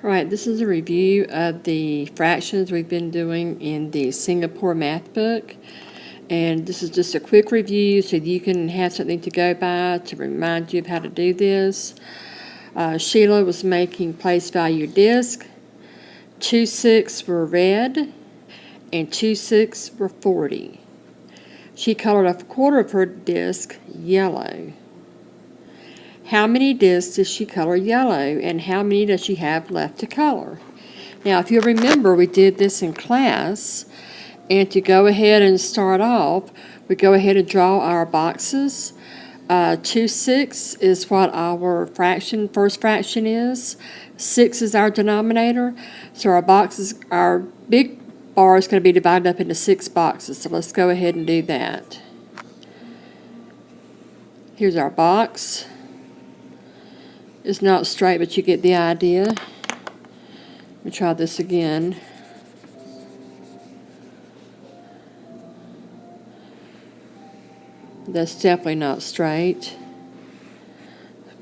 Alright, this is a review of the fractions we've been doing in the Singapore math book. And this is just a quick review so you can have something to go by to remind you of how to do this. Sheila was making place value disc. 2 6 were red and 2 6 were 40. She colored a quarter of her disc yellow. How many discs does she color yellow, and how many does she have left to color? Now, if you remember, we did this in class, and to go ahead and start off, we go ahead and draw our boxes. 2 6 is what our first fraction is. 6 is our denominator, so our big bar is going to be divided up into 6 boxes, so let's go ahead and do that. Here's our box. It's not straight, but you get the idea. Let me try this again. That's definitely not straight.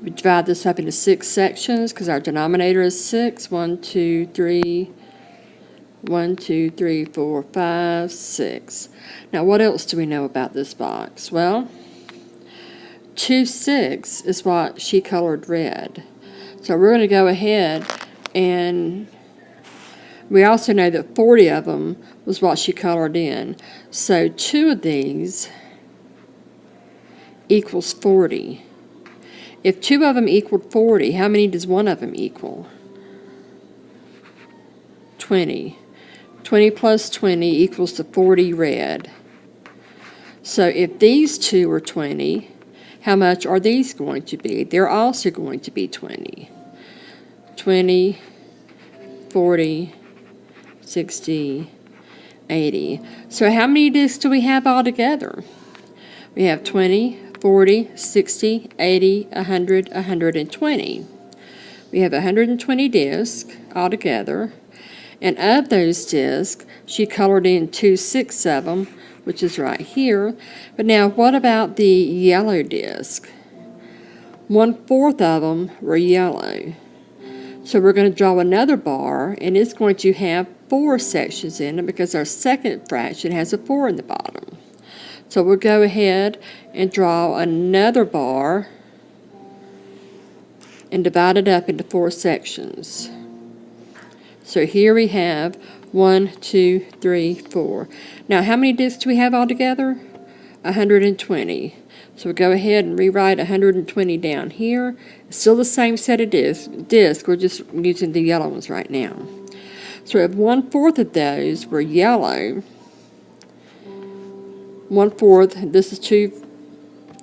We divide this up into 6 sections because our denominator is 6. 1, 2, 3. 1, 2, 3, 4, 5, 6. Now, what else do we know about this box? Well, 2 6 is what she colored red. So we're going to go ahead, and we also know that 40 of them was what she colored in. So 2 of these equals 40. If 2 of them equaled 40, how many does 1 of them equal? 20. 20 plus 20 equals to 40 red. So if these 2 are 20, how much are these going to be? They're also going to be 20. 20, 40, 60, 80. So how many discs do we have altogether? We have 20, 40, 60, 80, 100, 120. We have 120 discs altogether. And of those discs, she colored in 2 6 of them, which is right here. But now, what about the yellow disc? 1/4 of them were yellow. So we're going to draw another bar, and it's going to have 4 sections in it because our second fraction has a 4 in the bottom. So we'll go ahead and draw another bar and divide it up into 4 sections. So here we have 1, 2, 3, 4. Now, how many discs do we have altogether? 120. So we'll go ahead and rewrite 120 down here. It's still the same set of discs. We're just using the yellow ones right now. So if 1/4 of those were yellow, 1/4, this is 2,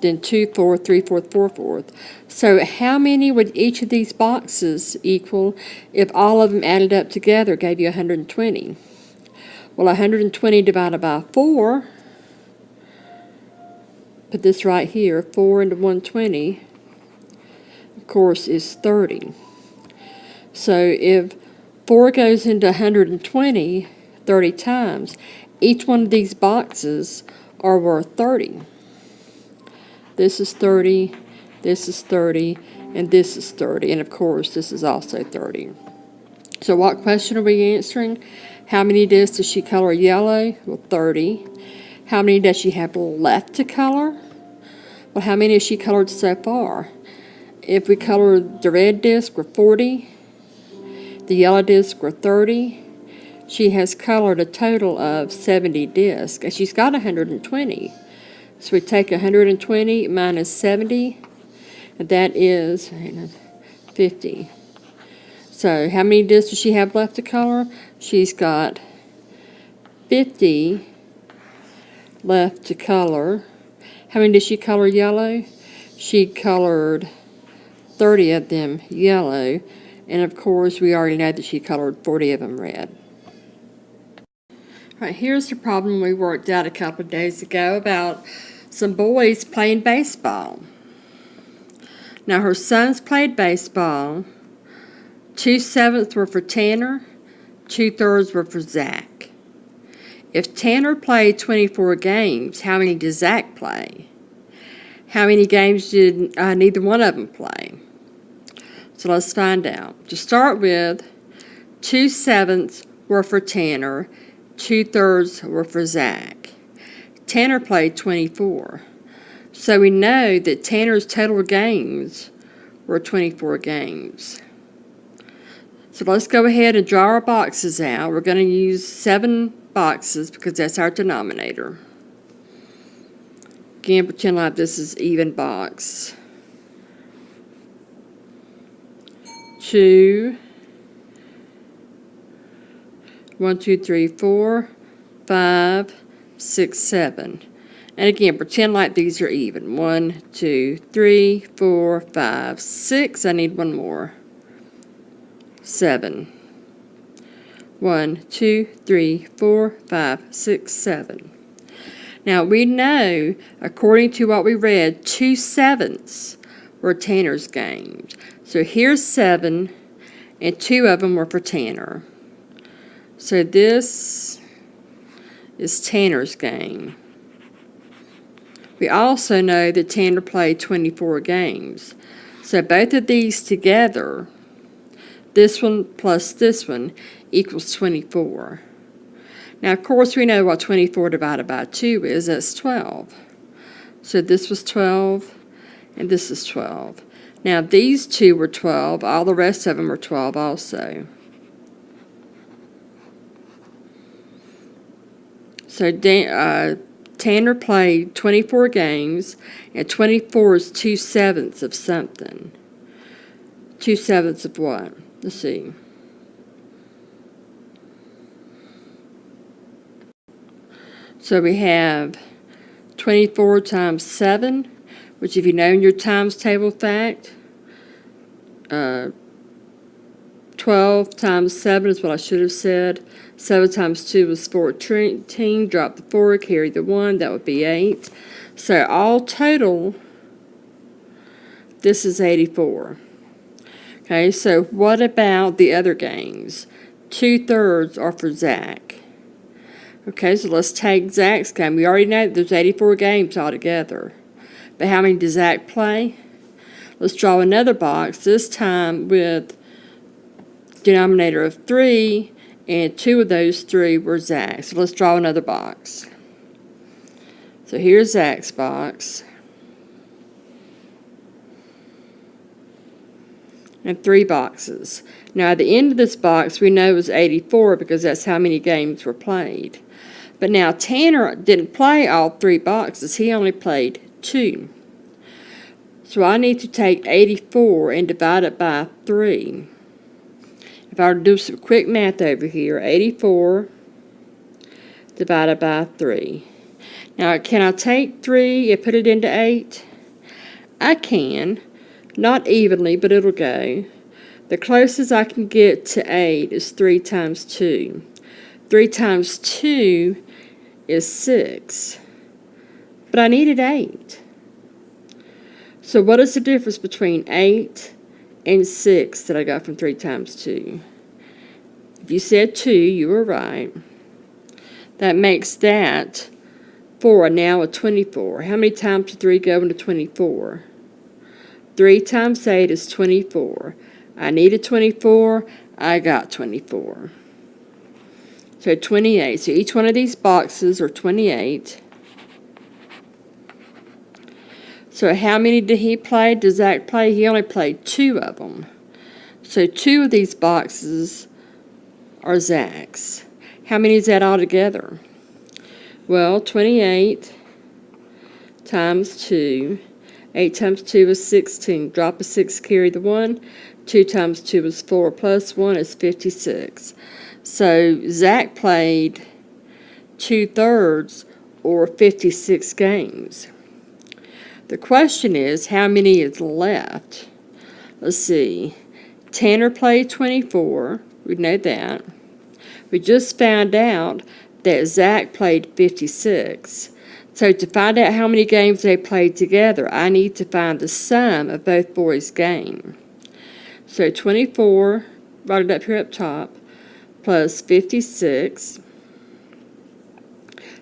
then 2/4, 3/4, 4/4. So how many would each of these boxes equal if all of them added up together gave you 120? Well, 120 divided by 4, put this right here, 4 into 120, of course, is 30. So if 4 goes into 120 30 times, each one of these boxes are worth 30. This is 30, this is 30, and this is 30. And of course, this is also 30. So what question are we answering? How many discs does she color yellow? Well, 30. How many does she have left to color? Well, how many has she colored so far? If we colored the red disc, we're 40. The yellow disc, we're 30. She has colored a total of 70 discs, and she's got 120. So we take 120 minus 70, and that is 50. So how many discs does she have left to color? She's got 50 left to color. How many did she color yellow? She colored 30 of them yellow, and of course we already know that she colored 40 of them red. All right, here's the problem we worked out a couple of days ago about some boys playing baseball. Now, her sons played baseball. 2/7 were for Tanner, 2/3 were for Zach. If Tanner played 24 games, how many did Zach play? How many games did neither one of them play? So let's find out. To start with, 2/7 were for Tanner, 2/3 were for Zach. Tanner played 24. So we know that Tanner's total games were 24 games. So let's go ahead and draw our boxes out. We're going to use 7 boxes because that's our denominator. Again, pretend like this is even box. 2, 1, 2, 3, 4, 5, 6, 7. And again, pretend like these are even. 1, 2, 3, 4, 5, 6. I need one more. 7. 1, 2, 3, 4, 5, 6, 7. Now we know, according to what we read, 2/7 were Tanner's games. So here's 7, and 2 of them were for Tanner. So this is Tanner's game. We also know that Tanner played 24 games. So both of these together, this one plus this one, equals 24. Now, of course, we know what 24 divided by 2 is. That's 12. So this was 12, and this is 12. Now, these two were 12. All the rest of them are 12 also. So Tanner played 24 games, and 24 is 2/7 of something. 2/7 of what? Let's see. So we have 24 times 7, which if you know in your times table fact, 12 times 7 is what I should have said. 7 times 2 is 14. Drop the 4, carry the 1. That would be 8. So all total, this is 84. Okay, so what about the other games? 2/3 are for Zach. Okay, so let's take Zach's game. We already know that there's 84 games altogether. But how many does Zach play? Let's draw another box, this time with denominator of 3, and 2 of those 3 were Zach. So let's draw another box. So here's Zach's box. And 3 boxes. Now at the end of this box we know is 84 because that's how many games were played. But now Tanner didn't play all 3 boxes. He only played 2. So I need to take 84 and divide it by 3. If I were to do some quick math over here, 84 divided by 3. Now can I take 3 and put it into 8? I can. Not evenly, but it'll go. The closest I can get to 8 is 3 times 2. 3 times 2 is 6. But I needed 8. So what is the difference between 8 and 6 that I got from 3 times 2? If you said 2, you were right. That makes that 4, now a 24. How many times did 3 go into 24? 3 times 8 is 24. I needed 24. I got 24. So 28. So each one of these boxes are 28. So how many did he play? Does Zach play? He only played 2 of them. So 2 of these boxes are Zach's. How many is that altogether? Well, 28 times 2. 8 times 2 is 16. Drop a 6, carry the 1. 2 times 2 is 4, plus 1 is 56. So Zach played 2/3 or 56 games. The question is, how many is left? Let's see. Tanner played 24. We know that. We just found out that Zach played 56. So to find out how many games they played together, I need to find the sum of both boys' games. So 24, write it up here up top, plus 56.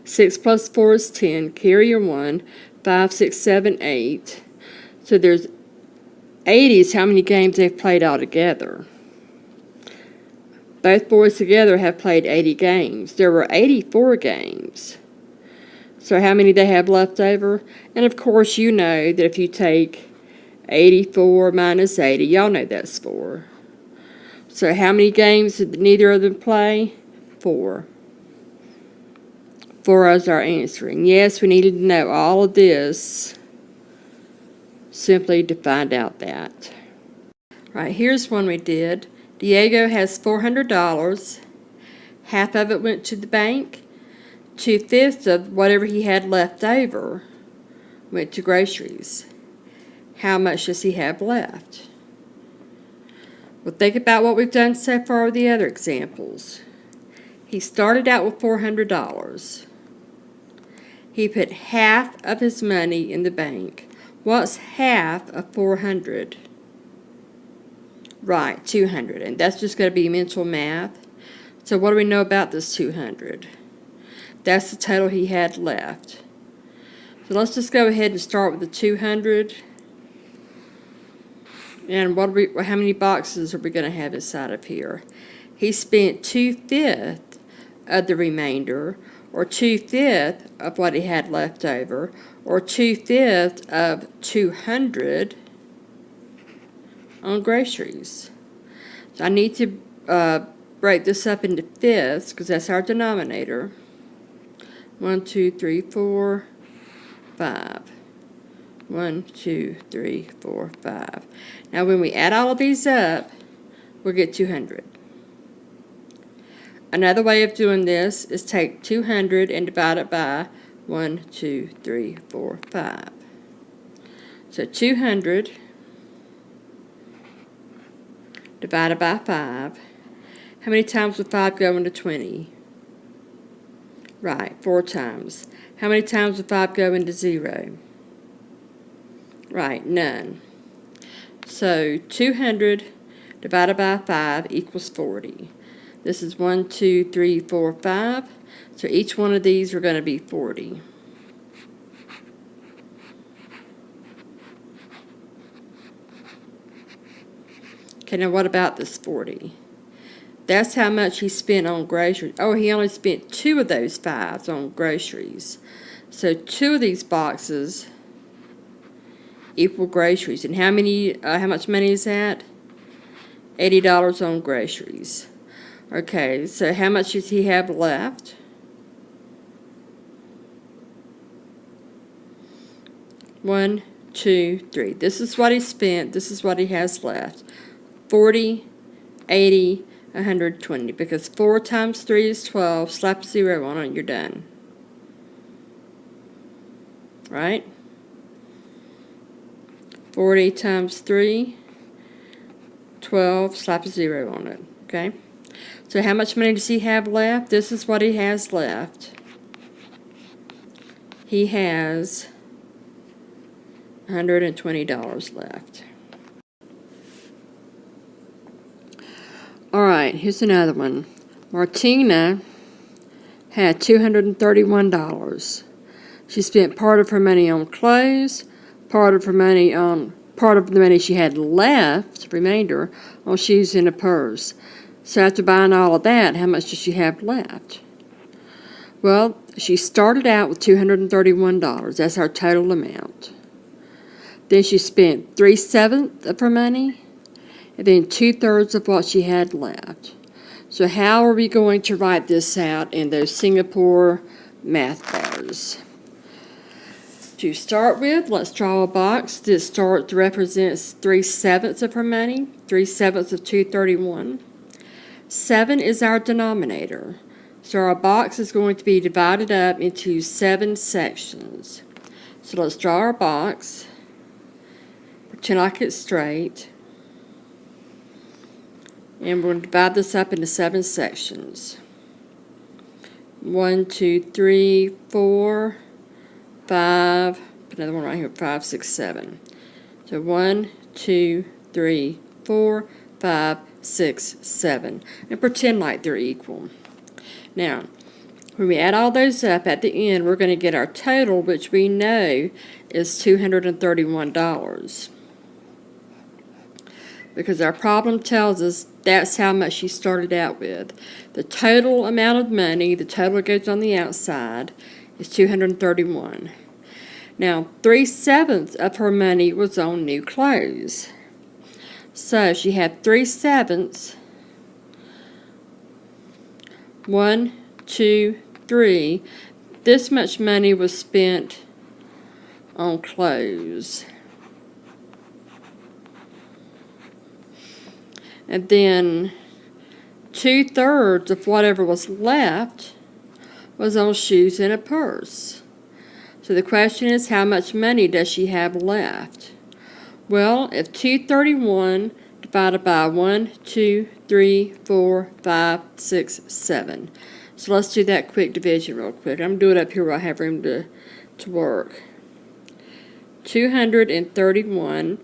6 plus 4 is 10. Carry your 1. 5, 6, 7, 8. So there's 80 is how many games they've played altogether. Both boys together have played 80 games. There were 84 games. So how many they have left over? And of course you know that if you take 84 minus 80, y'all know that's 4. So how many games did neither of them play? 4. 4 is our answer. And yes, we needed to know all of this simply to find out that. Right, here's one we did. Diego has $400. Half of it went to the bank. 2/5 of whatever he had left over went to groceries. How much does he have left? Well, think about what we've done so far with the other examples. He started out with $400. He put half of his money in the bank. What's half of 400? Right, 200. And that's just going to be mental math. So what do we know about this 200? That's the total he had left. So let's just go ahead and start with the 200. And how many boxes are we going to have inside of here? He spent 2/5 of the remainder, or 2/5 of what he had left over, or 2/5 of 200 on groceries. So I need to break this up into fifths because that's our denominator. 1, 2, 3, 4, 5. 1, 2, 3, 4, 5. Now when we add all of these up, we'll get 200. Another way of doing this is take 200 and divide it by 1, 2, 3, 4, 5. So 200 divided by 5. How many times would 5 go into 20? Right, 4 times. How many times would 5 go into 0? Right, none. So 200 divided by 5 equals 40. This is 1, 2, 3, 4, 5. So each one of these are going to be 40. Okay, now what about this 40? That's how much he spent on groceries. Oh, he only spent 2 of those 5s on groceries. So 2 of these boxes equal groceries. And how much money is that? $80 on groceries. Okay, so how much does he have left? One, 2, 3. This is what he spent. This is what he has left. 40, 80, 120. Because 4 times 3 is 12. Slap a 0 on it, you're done. Right? 40 times 3, 12. Slap a 0 on it. Okay? So how much money does he have left? This is what he has left. He has $120 left. All right, here's another one. Martina had $231. She spent part of her money on clothes, part of the money she had left, remainder, on shoes and a purse. So after buying all of that, how much does she have left? Well, she started out with $231. That's our total amount. Then she spent 3/7 of her money, and then 2/3 of what she had left. So how are we going to write this out in those Singapore math bars? To start with, let's draw a box. This represents 3/7 of her money, 3/7 of 231. 7 is our denominator. So our box is going to be divided up into 7 sections. So let's draw our box. Pretend like it's straight. And we're going to divide this up into 7 sections. 1, 2, 3, 4, 5. Put another one right here. 5, 6, 7. So 1, 2, 3, 4, 5, 6, 7. And pretend like they're equal. Now, when we add all those up at the end, we're going to get our total, which we know is $231. because our problem tells us that's how much she started out with. The total amount of money, the total goes on the outside, is $231. Now, 3/7 of her money was on new clothes. So she had 3/7. 1, 2, 3. This much money was spent on clothes. And then 2/3 of whatever was left was on shoes and a purse. So the question is, how much money does she have left? Well, if 231 divided by 1, 2, 3, 4, 5, 6, 7. So let's do that quick division real quick. I'm doing it up here where I have room to work. 231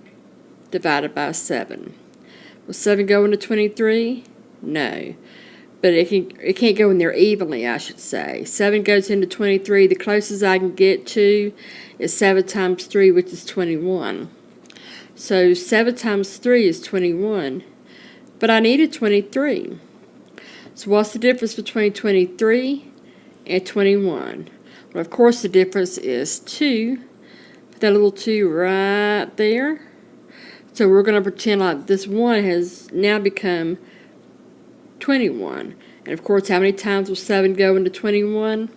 divided by 7. Will 7 go into 23? No. But it can't go in there evenly, I should say. 7 goes into 23. The closest I can get to is 7 times 3, which is 21. So 7 times 3 is 21. But I needed 23. So what's the difference between 23 and 21? Well, of course, the difference is 2. Put that little 2 right there. So we're going to pretend like this 1 has now become 21. And of course, how many times will 7 go into 21?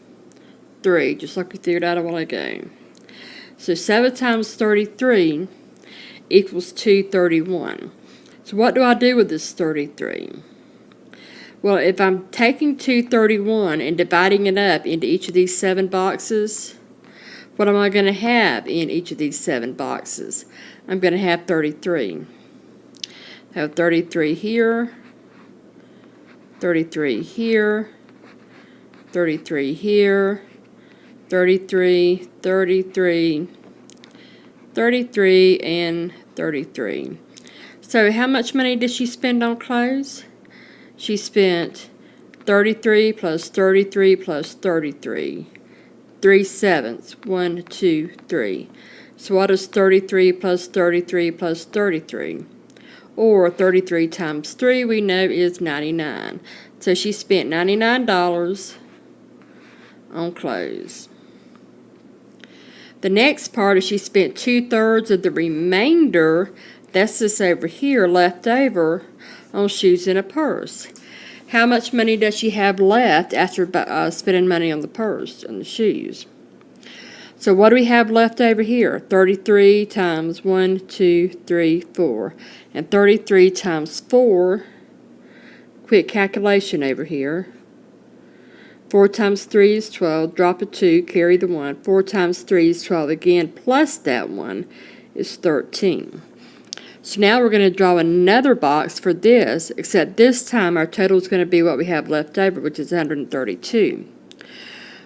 3, just like we figured out a while ago. So 7 times 33 equals 231. So what do I do with this 33? Well, if I'm taking 231 and dividing it up into each of these 7 boxes, what am I going to have in each of these 7 boxes? I'm going to have 33. I have 33 here, 33 here, 33 here, 33, 33, 33, and 33. So how much money did she spend on clothes? She spent 33 plus 33 plus 33. 3/7. 1, 2, 3. So what is 33 plus 33 plus 33? Or 33 times 3 we know is 99. So she spent $99 on clothes. The next part is she spent 2/3 of the remainder, that's this over here, left over, on shoes and a purse. How much money does she have left after spending money on the purse and the shoes? So what do we have left over here? 33 times 1, 2, 3, 4. And 33 times 4, quick calculation over here. 4 times 3 is 12, drop a 2, carry the 1. 4 times 3 is 12 again, plus that 1 is 13. So now we're going to draw another box for this, except this time our total is going to be what we have left over, which is 132.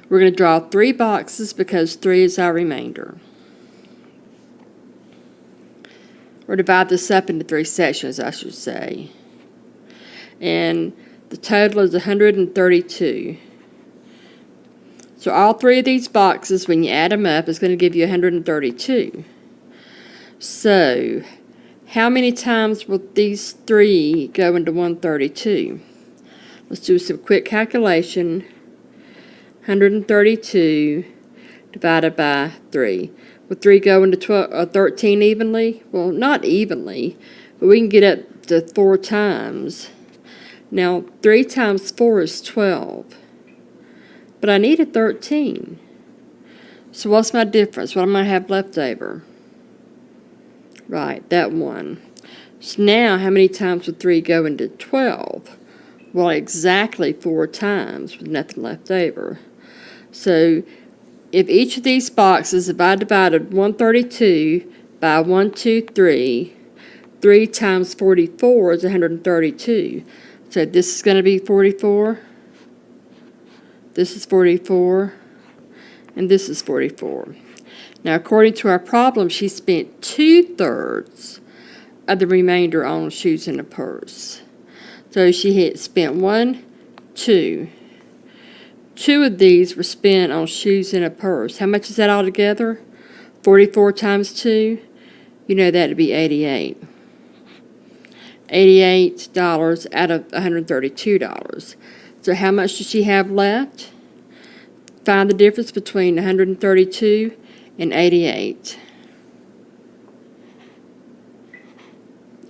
We're going to draw 3 boxes because 3 is our remainder. Or divide this up into 3 sections, I should say. And the total is 132. So all 3 of these boxes, when you add them up, is going to give you 132. So how many times will these 3 go into 132? Let's do some quick calculation. 132 divided by 3. Will 3 go into 13 evenly? Well, not evenly, but we can get up to 4 times. Now, 3 times 4 is 12. But I needed 13. So what's my difference? What am I going to have left over? Right, that 1. So now, how many times would 3 go into 12? Well, exactly 4 times with nothing left over. So if each of these boxes, if I divided 132 by 1, 2, 3, 3 times 44 is 132. So this is going to be 44. This is 44. And this is 44. Now, according to our problem, she spent 2/3 of the remainder on shoes and a purse. So she had spent 1, 2. 2 of these were spent on shoes and a purse. How much is that altogether? 44 times 2? You know that would be 88. $88 out of $132. So how much does she have left? Find the difference between 132 and 88.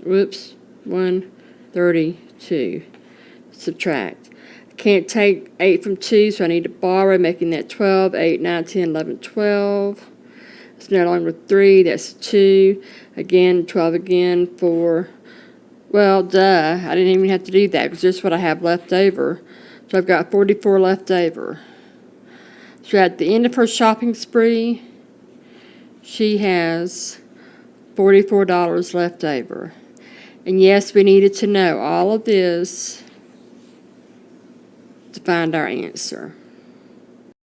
Whoops, 132. Subtract. Can't take 8 from 2, so I need to borrow, making that 12, 8, 9, 10, 11, 12. It's no longer 3, that's 2. Again, 12 again, 4. Well, duh, I didn't even have to do that because this is what I have left over. So I've got 44 left over. So at the end of her shopping spree, she has $44 left over. And yes, we needed to know all of this to find our answer.